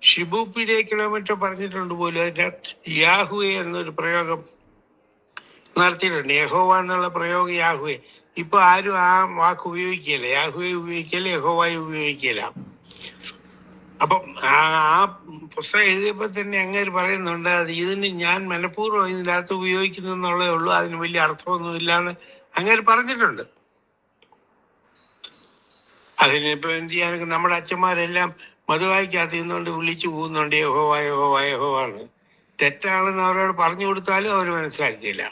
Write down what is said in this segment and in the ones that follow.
Shibu kilometre പറഞ്ഞിട്ടുണ്ട് പോലും. അതിൻ്റെ യാഹുവെ എന്നൊരു പ്രയോഗം നടത്തിയിട്ടുണ്ട്. യഹോവ എന്നുള്ള പ്രയോഗം യാഹുവെ. ഇപ്പൊ ആരും ആ വാക്ക് ഉപയോഗിക്കില്ല. യാഹുവെ ഉപയോഗിക്കില്ല, യഹോവയെ ഉപയോഗിക്കില്ല. അപ്പം ആ പുസ്തകം എഴുതിയപ്പോ തന്നെ അങ്ങനെ പറയുന്നുണ്ട്, അത് ഇതിന് ഞാൻ മനഃപൂർവ്വം ഇതിനകത്ത് ഉപയോഗിക്കുന്നു എന്നുള്ളതേ ഉള്ളൂ, അതിന് വലിയ അർത്ഥമൊന്നും ഇല്ലാന്ന് അങ്ങനെ പറഞ്ഞിട്ടുണ്ട്. അതിനിപ്പോ എന്ത് ചെയ്യാനൊക്കെ നമ്മുടെ അച്ഛന്മാരെല്ലാം മധുവായിക്കകത്ത് നിന്നുകൊണ്ട് വിളിച്ചു പോകുന്നുണ്ട് യഹോവ യഹോവ യഹോവാണ്. തെറ്റാണെന്ന് അവരോട് പറഞ്ഞു കൊടുത്താലും അവർ മനസ്സിലാക്കിയില്ല.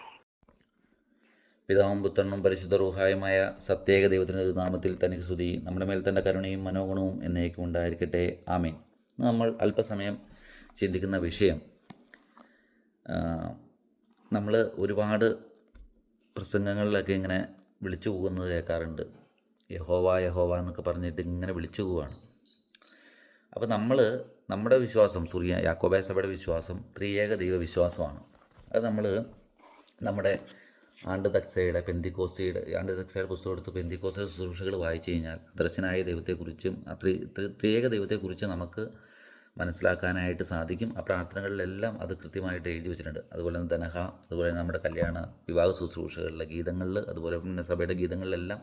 പിതാവും പുത്രനും പരിശുദ്ധ റൂഹായുമായ സത്യേക ദൈവത്തിൻ്റെ നാമത്തിൽ തനിക്ക് സ്തുതി. നമ്മുടെ മേൽ തൻ്റെ കരുണയും മനോഗുണവും എന്നേക്കും ഉണ്ടായിരിക്കട്ടെ. ആമേൻ. നമ്മൾ അല്പസമയം ചിന്തിക്കുന്ന വിഷയം, നമ്മൾ ഒരുപാട് പ്രസംഗങ്ങളിലൊക്കെ ഇങ്ങനെ വിളിച്ചു പോകുന്നത് കേൾക്കാറുണ്ട്. യഹോവ യഹോവ എന്നൊക്കെ പറഞ്ഞിട്ട് ഇങ്ങനെ വിളിച്ചു പോവുകയാണ്. അപ്പോൾ നമ്മുടെ വിശ്വാസം, യാക്കോബായ സഭയുടെ വിശ്വാസം ത്രിയേക ദൈവ വിശ്വാസമാണ്. അത് നമ്മുടെ ആണ്ട് തക്സയുടെ പുസ്തകം എടുത്ത് പെന്തിക്കോസ്തേ ശുശ്രൂഷകൾ വായിച്ചു കഴിഞ്ഞാൽ ദർശനായ ദൈവത്തെക്കുറിച്ചും ത്രിയേക ദൈവത്തെക്കുറിച്ച് നമുക്ക് മനസ്സിലാക്കാനായിട്ട് സാധിക്കും. ആ പ്രാർത്ഥനകളിലെല്ലാം അത് കൃത്യമായിട്ട് എഴുതി വെച്ചിട്ടുണ്ട്. അതുപോലെ തന്നെ ദനഹ, അതുപോലെ നമ്മുടെ കല്യാണ വിവാഹ ശുശ്രൂഷകളിലെ ഗീതങ്ങളിൽ, അതുപോലെ പിന്നെ സഭയുടെ ഗീതങ്ങളിലെല്ലാം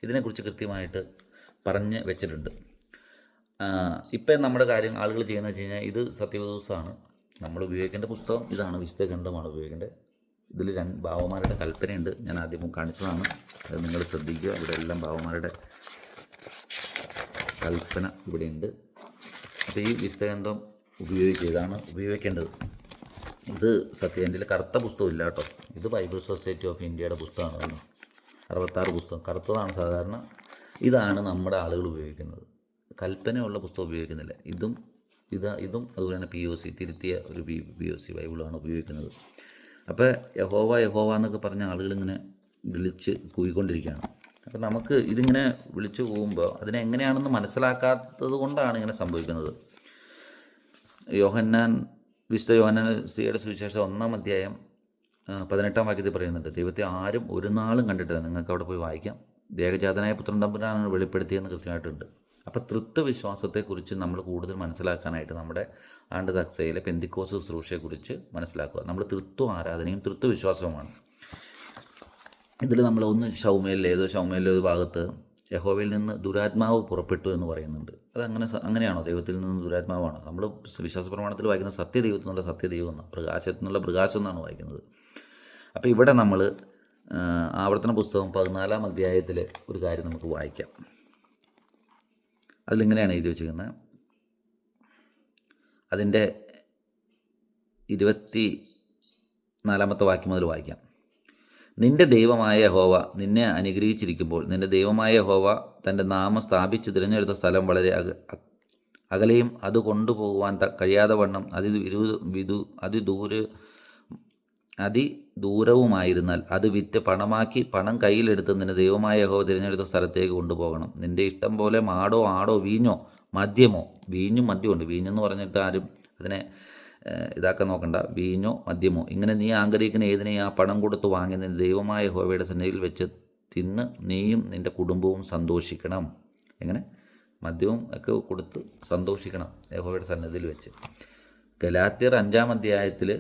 ഇതിനെക്കുറിച്ച് കൃത്യമായിട്ട് പറഞ്ഞ് വെച്ചിട്ടുണ്ട്. ഇപ്പം നമ്മുടെ ആളുകൾ ചെയ്യുന്നത് വെച്ച് കഴിഞ്ഞാൽ, ഇത് സത്യവേദോസാണ്, നമ്മൾ ഉപയോഗിക്കേണ്ട പുസ്തകം ഇതാണ്, വിശുദ്ധ ഗ്രന്ഥമാണ് ഉപയോഗിക്കേണ്ടത്. ഇതിൽ ബാവമാരുടെ കൽപ്പനയുണ്ട്, ഞാൻ ആദ്യം കാണിച്ചതാണ്, അത് നിങ്ങൾ ശ്രദ്ധിക്കുക. ഇവിടെ എല്ലാം ബാവമാരുടെ കൽപ്പന ഇവിടെയുണ്ട്. അപ്പോൾ ഈ വിശുദ്ധ ഗ്രന്ഥം ഇതാണ് ഉപയോഗിക്കേണ്ടത്. ഇത് എൻ്റെ കറുത്ത പുസ്തകം ഇല്ല കേട്ടോ, ഇത് ബൈബിൾ സൊസൈറ്റി ഓഫ് ഇന്ത്യയുടെ പുസ്തകമാണ്. 66 പുസ്തകം കറുത്തതാണ് സാധാരണ. ഇതാണ് നമ്മുടെ ആളുകൾ ഉപയോഗിക്കുന്നത്. കൽപ്പനയുള്ള പുസ്തകം ഉപയോഗിക്കുന്നില്ല. ഇതും അതുപോലെ തന്നെ POC തിരുത്തിയ ഒരു POC ബൈബിളാണ് ഉപയോഗിക്കുന്നത്. അപ്പോൾ യഹോവ യഹോവ എന്നൊക്കെ പറഞ്ഞ ആളുകളിങ്ങനെ വിളിച്ച് കൂവിക്കൊണ്ടിരിക്കുകയാണ്. അപ്പോൾ നമുക്ക് ഇതിങ്ങനെ വിളിച്ചു പോകുമ്പോൾ അതിനെങ്ങനെയാണെന്ന് മനസ്സിലാക്കാത്തത് കൊണ്ടാണ് ഇങ്ങനെ സംഭവിക്കുന്നത്. വിശുദ്ധ യോഹന്നാൻ സ്ത്രീയുടെ സുവിശേഷം 1-ാം അധ്യായം 18-ാം വാക്യത്തിൽ പറയുന്നുണ്ട്, ദൈവത്തെ ആരും ഒരു നാളും കണ്ടിട്ടില്ല. നിങ്ങൾക്ക് അവിടെ പോയി വായിക്കാം. ഏകജാതനായ പുത്രൻ തമ്പുരാനാണ് വെളിപ്പെടുത്തിയെന്ന് കൃത്യമായിട്ടുണ്ട്. അപ്പോൾ തൃത്വ വിശ്വാസത്തെക്കുറിച്ച് നമ്മൾ കൂടുതൽ മനസ്സിലാക്കാനായിട്ട് നമ്മുടെ ആണ്ട് തക്സയിലെ പെന്തിക്കോസ് ശുശ്രൂഷയെക്കുറിച്ച് മനസ്സിലാക്കുക. നമ്മൾ തൃത്വ ആരാധനയും തൃത്വ വിശ്വാസവുമാണ്. ഇതിൽ നമ്മൾ ഷൗമേലിലെ ഒരു ഭാഗത്ത് യഹോവയിൽ നിന്ന് ദുരാത്മാവ് പുറപ്പെട്ടു എന്ന് പറയുന്നുണ്ട്. അങ്ങനെയാണോ? ദൈവത്തിൽ നിന്ന് ദുരാത്മാവാണ്. നമ്മൾ വിശ്വാസ പ്രമാണത്തിൽ വായിക്കുന്ന സത്യദൈവത്തിൽ നിന്നുള്ള സത്യദൈവം എന്നാണ്, പ്രകാശത്തിൽ നിന്നുള്ള പ്രകാശം എന്നാണ് വായിക്കുന്നത്. അപ്പോൾ ഇവിടെ നമ്മൾ ആവർത്തന പുസ്തകം 14-ാം അധ്യായത്തിലെ ഒരു കാര്യം നമുക്ക് വായിക്കാം. അതിലിങ്ങനെയാണ് എഴുതി വെച്ചിരിക്കുന്നത്. അതിൻ്റെ 24-ാമത്തെ വാക്യം മുതൽ വായിക്കാം. നിന്റെ ദൈവമായ യഹോവ നിന്നെ അനുഗ്രഹിച്ചിരിക്കുമ്പോൾ നിന്റെ ദൈവമായ യഹോവ തൻ്റെ നാമം സ്ഥാപിച്ച് തിരഞ്ഞെടുത്ത സ്ഥലം വളരെ അകലെയും അത് കൊണ്ടുപോകുവാൻ കഴിയാതെ വണ്ണം അതിദൂരവുമായിരുന്നാൽ അത് വിറ്റ് പണമാക്കി പണം കയ്യിലെടുത്ത് നിന്റെ ദൈവമായ യഹോവ തിരഞ്ഞെടുത്ത സ്ഥലത്തേക്ക് കൊണ്ടുപോകണം. നിന്റെ ഇഷ്ടം പോലെ മാടോ ആടോ വീഞ്ഞോ മദ്യമോ, വീഞ്ഞും മദ്യമുണ്ട്, വീഞ്ഞെന്ന് പറഞ്ഞിട്ട് ആരും അതിനെ ഇതാക്കാൻ നോക്കണ്ട, വീഞ്ഞോ മദ്യമോ, ഇങ്ങനെ നീ ആഗ്രഹിക്കുന്ന ഏതിനെയും ആ പണം കൊടുത്ത് വാങ്ങി നിന്റെ ദൈവമായ യഹോവയുടെ സന്നിധിയിൽ വെച്ച് തിന്ന് നീയും നിന്റെ കുടുംബവും സന്തോഷിക്കണം. എങ്ങനെ? മദ്യവും ഒക്കെ കൊടുത്ത് സന്തോഷിക്കണം യഹോവയുടെ സന്നിധിയിൽ വെച്ച്. ഗലാത്യർ 5-ാം അധ്യായത്തിൽ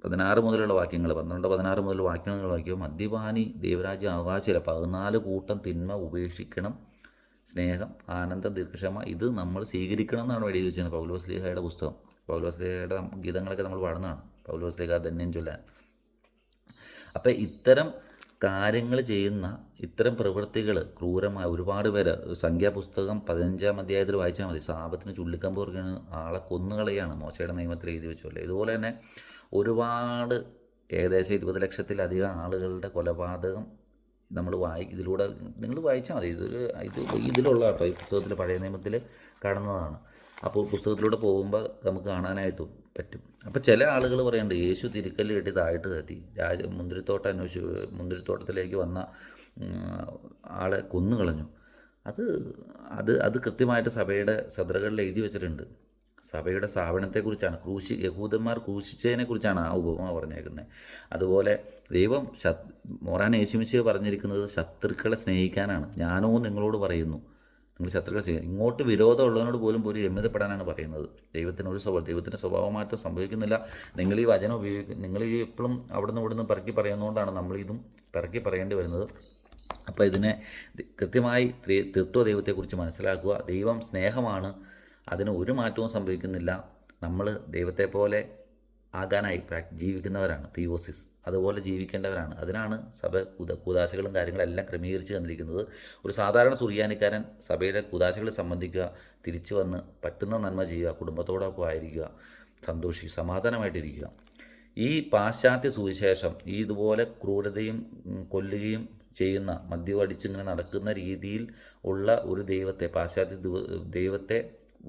16 മുതലുള്ള വാക്യങ്ങൾ, 12-16 മുതൽ വാക്യങ്ങൾ വായിക്കുമ്പോൾ മദ്യപാനി ദൈവരാജ്യം അവകാശമില്ല. 14 കൂട്ടം തിന്മ ഉപേക്ഷിക്കണം. സ്നേഹം, ആനന്ദം, ദീർഘക്ഷമ ഇത് നമ്മൾ സ്വീകരിക്കണം എന്നാണ് എഴുതി വെച്ചിരുന്നത്. പൗലോസ്ലീഹയുടെ പുസ്തകം, പൗലോസ്ലീഹയുടെ ഗീതങ്ങളൊക്കെ നമ്മൾ പാടുന്നതാണ്, പൗലോസ്ലീഹ ധന്യം ചൊല്ലാൻ. അപ്പം ഇത്തരം കാര്യങ്ങൾ ചെയ്യുന്ന ഇത്തരം പ്രവൃത്തികൾ ക്രൂരമായ ഒരുപാട് പേര്, സംഖ്യാപുസ്തകം 15-ാം അധ്യായത്തിൽ വായിച്ചാൽ മതി, ശാപത്തിന് ചുള്ളിക്കമ്പ് കൊടുക്കുകയാണ്, ആളെ കൊന്നുകളയാണ്, മോശയുടെ നിയമത്തിൽ എഴുതി വെച്ചല്ലേ. ഇതുപോലെ തന്നെ ഒരുപാട് ഏകദേശം 20 ലക്ഷത്തിലധികം ആളുകളുടെ കൊലപാതകം നമ്മൾ ഇതിലൂടെ നിങ്ങൾ വായിച്ചാൽ മതി. ഇതിലുള്ള കേട്ടോ, ഈ പുസ്തകത്തിൽ പഴയ നിയമത്തിൽ കാണുന്നതാണ്. അപ്പോൾ പുസ്തകത്തിലൂടെ പോകുമ്പോൾ നമുക്ക് കാണാനായിട്ട് പറ്റും. അപ്പോൾ ചില ആളുകൾ പറയുന്നുണ്ട് യേശു തിരുക്കല്ല് കെട്ടി താഴ്ത്ത് കത്തി മുന്തിരിത്തോട്ടത്തിലേക്ക് വന്ന ആളെ കൊന്നുകളഞ്ഞു. അത് കൃത്യമായിട്ട് സഭയുടെ സദറുകളിൽ എഴുതി വെച്ചിട്ടുണ്ട്. സഭയുടെ സ്ഥാപനത്തെക്കുറിച്ചാണ്, യഹൂദന്മാർ ക്രൂശിച്ചതിനെക്കുറിച്ചാണ് ആ ഉപമ പറഞ്ഞേക്കുന്നത്. അതുപോലെ ദൈവം മോറാൻ യേശുമിശിഹ പറഞ്ഞിരിക്കുന്നത് ശത്രുക്കളെ സ്നേഹിക്കാനാണ്. ഞാനോ നിങ്ങളോട് പറയുന്നു, നിങ്ങൾ ശത്രുക്കളെ ചെയ്യുക. ഇങ്ങോട്ട് വിരോധമുള്ളവനോട് പോലും ഒരു രമ്യതപ്പെടാനാണ് പറയുന്നത്. ദൈവത്തിൻ്റെ സ്വഭാവമാറ്റം സംഭവിക്കുന്നില്ല. നിങ്ങൾ ഈ വചനം നിങ്ങൾ ഈ എപ്പോഴും അവിടുന്ന് ഇവിടുന്ന് പിറക്കി പറയുന്നതുകൊണ്ടാണ് നമ്മളിതും പിറക്കി പറയേണ്ടി വരുന്നത്. അപ്പോൾ ഇതിനെ കൃത്യമായി തൃത്വ ദൈവത്തെക്കുറിച്ച് മനസ്സിലാക്കുക. ദൈവം സ്നേഹമാണ്, അതിന് ഒരു മാറ്റവും സംഭവിക്കുന്നില്ല. നമ്മൾ ദൈവത്തെ പോലെ ആകാനായി ജീവിക്കുന്നവരാണ്, തിയോസിസ്, അതുപോലെ ജീവിക്കേണ്ടവരാണ്. അതിനാണ് സഭ കൂദാശകളും കാര്യങ്ങളെല്ലാം ക്രമീകരിച്ച് തന്നിരിക്കുന്നത്. ഒരു സാധാരണ സുറിയാനിക്കാരൻ സഭയുടെ കൂദാശകളെ സംബന്ധിക്കുക, തിരിച്ചു വന്ന് പറ്റുന്ന നന്മ ചെയ്യുക, കുടുംബത്തോടൊപ്പം ആയിരിക്കുക, സന്തോഷിക്കുക, സമാധാനമായിട്ടിരിക്കുക. ഈ പാശ്ചാത്യ സുവിശേഷം ഈ ഇതുപോലെ ക്രൂരതയും കൊല്ലുകയും ചെയ്യുന്ന, മദ്യം അടിച്ചിങ്ങനെ നടക്കുന്ന രീതിയിൽ ഉള്ള ഒരു ദൈവത്തെ, പാശ്ചാത്യ ദൈവത്തെ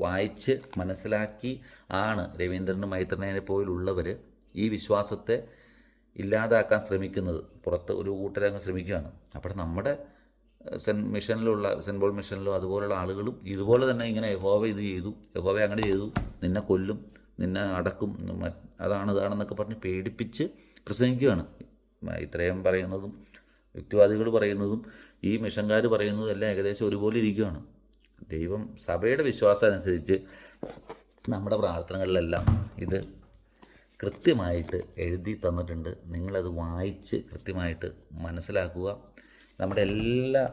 വായിച്ച് മനസ്സിലാക്കി ആണ് രവീന്ദ്രനും മൈത്രനെ പോലുള്ളവർ ഈ വിശ്വാസത്തെ ഇല്ലാതാക്കാൻ ശ്രമിക്കുന്നത്. പുറത്ത് ഒരു കൂട്ടരങ്ങ് ശ്രമിക്കുകയാണ്. അപ്പോൾ നമ്മുടെ സെൻറ്റ് പോൾ മിഷനിലും അതുപോലുള്ള ആളുകളും ഇതുപോലെ തന്നെ ഇങ്ങനെ യഹോവ ഇത് ചെയ്തു, യഹോവ അങ്ങനെ ചെയ്തു, നിന്നെ കൊല്ലും, നിന്നെ അടക്കും, ഇതാണെന്നൊക്കെ പറഞ്ഞ് പേടിപ്പിച്ച് പ്രസംഗിക്കുകയാണ്. ഇത്രയും പറയുന്നതും യുക്തിവാദികൾ പറയുന്നതും ഈ മിഷൻകാർ പറയുന്നതും എല്ലാം ഏകദേശം ഒരുപോലെ ഇരിക്കുകയാണ്. ദൈവം സഭയുടെ വിശ്വാസം അനുസരിച്ച് നമ്മുടെ പ്രാർത്ഥനകളിലെല്ലാം ഇത് കൃത്യമായിട്ട് എഴുതി തന്നിട്ടുണ്ട്. നിങ്ങളത് വായിച്ച് കൃത്യമായിട്ട് മനസ്സിലാക്കുക. നമ്മുടെ എല്ലാ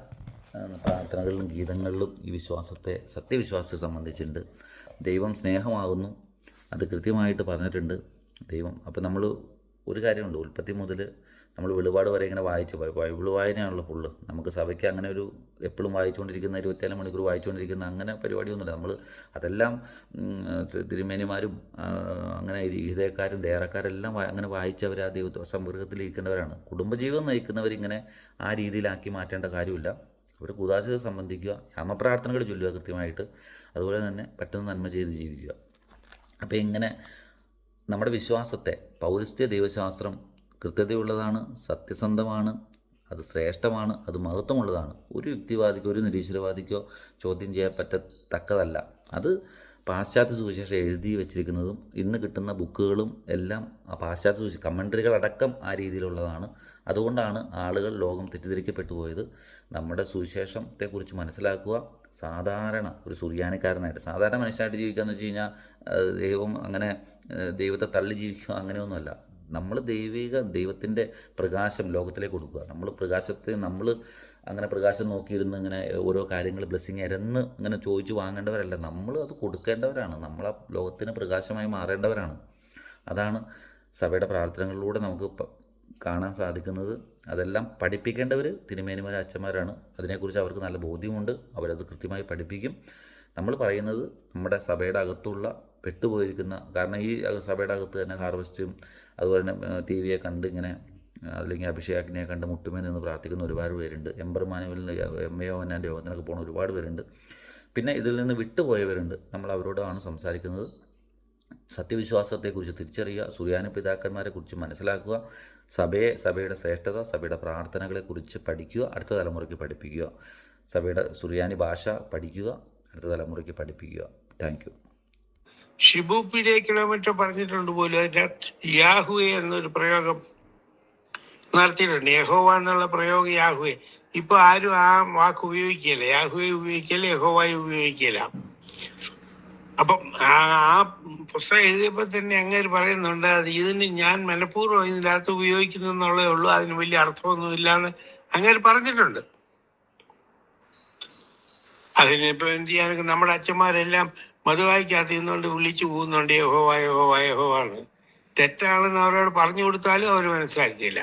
പ്രാർത്ഥനകളിലും ഗീതങ്ങളിലും ഈ സത്യവിശ്വാസത്തെ സംബന്ധിച്ചിട്ടുണ്ട്. ദൈവം സ്നേഹമാകുന്നു, അത് കൃത്യമായിട്ട് പറഞ്ഞിട്ടുണ്ട് ദൈവം. അപ്പോൾ നമ്മൾ ഒരു കാര്യമുണ്ട്, ഉൽപ്പത്തി മുതൽ നമ്മൾ വെളിപാട് വരെ ഇങ്ങനെ വായിച്ചു പോയി. ബൈബിൾ വായനയാണല്ലോ ഫുള്ള്. നമുക്ക് സഭയ്ക്ക് അങ്ങനെ ഒരു എപ്പോഴും വായിച്ചുകൊണ്ടിരിക്കുന്ന 24 മണിക്കൂർ വായിച്ചുകൊണ്ടിരിക്കുന്ന അങ്ങനെ പരിപാടിയൊന്നുമില്ല. നമ്മൾ അതെല്ലാം തിരുമേനിമാരും അങ്ങനെ ഗീതക്കാരും ദേറക്കാരെല്ലാം അങ്ങനെ വായിച്ചവർ ആ ദൈവ സംപർക്കത്തിലിരിക്കേണ്ടവരാണ്. കുടുംബജീവിതം നയിക്കുന്നവരിങ്ങനെ ആ രീതിയിലാക്കി മാറ്റേണ്ട കാര്യമില്ല. അവർ കൂദാശയെ സംബന്ധിക്കുക, യാമപ്രാർത്ഥനകൾ ചൊല്ലുക കൃത്യമായിട്ട്, അതുപോലെ തന്നെ പറ്റുന്ന നന്മ ചെയ്ത് ജീവിക്കുക. അപ്പോൾ ഇങ്ങനെ നമ്മുടെ വിശ്വാസത്തെ, പൗരസ്ത്യ ദൈവശാസ്ത്രം കൃത്യതയുള്ളതാണ്, സത്യസന്ധമാണ്, അത് ശ്രേഷ്ഠമാണ്, അത് മഹത്വമുള്ളതാണ്. ഒരു യുക്തിവാദിക്കോ ഒരു നിരീശ്വരവാദിക്കോ ചോദ്യം ചെയ്യപ്പറ്റത്തക്കതല്ല. അത് പാശ്ചാത്യ സുവിശേഷം എഴുതി വെച്ചിരിക്കുന്നതും ഇന്ന് കിട്ടുന്ന ബുക്കുകളും എല്ലാം ആ പാശ്ചാത്യ സുവിശേഷം കമൻട്രികളടക്കം ആ രീതിയിലുള്ളതാണ്. അതുകൊണ്ടാണ് ആളുകൾ ലോകം തെറ്റിദ്ധരിക്കപ്പെട്ടു പോയത്. നമ്മുടെ സുവിശേഷത്തെക്കുറിച്ച് മനസ്സിലാക്കുക. സാധാരണ ഒരു സുറിയാനിക്കാരനായിട്ട്, സാധാരണ മനുഷ്യനായിട്ട് ജീവിക്കുക എന്ന് വെച്ച് കഴിഞ്ഞാൽ ദൈവം അങ്ങനെ ദൈവത്തെ തള്ളി ജീവിക്കുക അങ്ങനെയൊന്നുമല്ല. നമ്മൾ ദൈവത്തിൻ്റെ പ്രകാശം ലോകത്തിലേക്ക് കൊടുക്കുക. നമ്മൾ അങ്ങനെ പ്രകാശം നോക്കിയിരുന്ന് ഇങ്ങനെ ഓരോ കാര്യങ്ങൾ ബ്ലെസ്സിങ് ഇങ്ങനെ ചോദിച്ച് വാങ്ങേണ്ടവരല്ല. നമ്മൾ അത് കൊടുക്കേണ്ടവരാണ്. നമ്മൾ ആ ലോകത്തിന് പ്രകാശമായി മാറേണ്ടവരാണ്. അതാണ് സഭയുടെ പ്രാർത്ഥനകളിലൂടെ നമുക്ക് കാണാൻ സാധിക്കുന്നത്. അതെല്ലാം പഠിപ്പിക്കേണ്ടവർ തിരുമേനിമാർ, അച്ഛന്മാരാണ്. അതിനെക്കുറിച്ച് അവർക്ക് നല്ല ബോധ്യമുണ്ട്. അവരത് കൃത്യമായി പഠിപ്പിക്കും. നമ്മൾ പറയുന്നത് നമ്മുടെ സഭയുടെ അകത്തുള്ള പെട്ടുപോയിരിക്കുന്ന, കാരണം ഈ സഭയുടെ അകത്ത് തന്നെ ഹാർവസ്റ്റും അതുപോലെ തന്നെ TV കണ്ട് ഇങ്ങനെ, അല്ലെങ്കിൽ അഭിഷേകിനെ കണ്ട് മുട്ടുമേ നിന്ന് പ്രാർത്ഥിക്കുന്ന ഒരുപാട് പേരുണ്ട്. എംബർ മാനുവലിന് എമ്മയോവനാൻ്റെ യോഗത്തിനൊക്കെ പോകുന്ന ഒരുപാട് പേരുണ്ട്. പിന്നെ ഇതിൽ നിന്ന് വിട്ടുപോയവരുണ്ട്. നമ്മൾ അവരോടാണ് സംസാരിക്കുന്നത്. സത്യവിശ്വാസത്തെക്കുറിച്ച് തിരിച്ചറിയുക, സുറിയാനി പിതാക്കന്മാരെക്കുറിച്ച് മനസ്സിലാക്കുക, സഭയുടെ ശ്രേഷ്ഠത, സഭയുടെ പ്രാർത്ഥനകളെക്കുറിച്ച് പഠിക്കുക, അടുത്ത തലമുറയ്ക്ക് പഠിപ്പിക്കുക, സഭയുടെ സുറിയാനി ഭാഷ പഠിക്കുക, അടുത്ത തലമുറയ്ക്ക് പഠിപ്പിക്കുക. Thank you. ഷിബു പിഴയ്ക്കലോ മറ്റോ പറഞ്ഞിട്ടുണ്ട് പോലും. അതിനകത്ത് യാഹുവെ എന്നൊരു പ്രയോഗം നടത്തിയിട്ടുണ്ട്. യഹോവ എന്നുള്ള പ്രയോഗം യാഹുവെ. ഇപ്പൊ ആരും ആ വാക്ക് ഉപയോഗിക്കില്ല. യാഹുവെ ഉപയോഗിക്കില്ല, യഹോവയെ ഉപയോഗിക്കില്ല. അപ്പം ആ പുസ്തകം എഴുതിയപ്പോ തന്നെ അങ്ങനെ പറയുന്നുണ്ട്, അത് ഇതിന് ഞാൻ മനഃപൂർവ്വം ഇതിൻ്റെ അകത്ത് ഉപയോഗിക്കുന്നു എന്നുള്ളേ ഉള്ളൂ, അതിന് വലിയ അർത്ഥമൊന്നും ഇല്ലാന്ന് അങ്ങനെ പറഞ്ഞിട്ടുണ്ട്. അതിനിപ്പോ എന്ത് ചെയ്യാനൊക്കെ നമ്മുടെ അച്ഛന്മാരെല്ലാം മധുവായിക്കകത്ത് നിന്നുകൊണ്ട് വിളിച്ചു പോകുന്നുണ്ട് യഹോവ യഹോവ യഹോവാണ്. തെറ്റാണെന്ന് അവരോട് പറഞ്ഞു കൊടുത്താലും അവർ മനസ്സിലാക്കിയില്ല.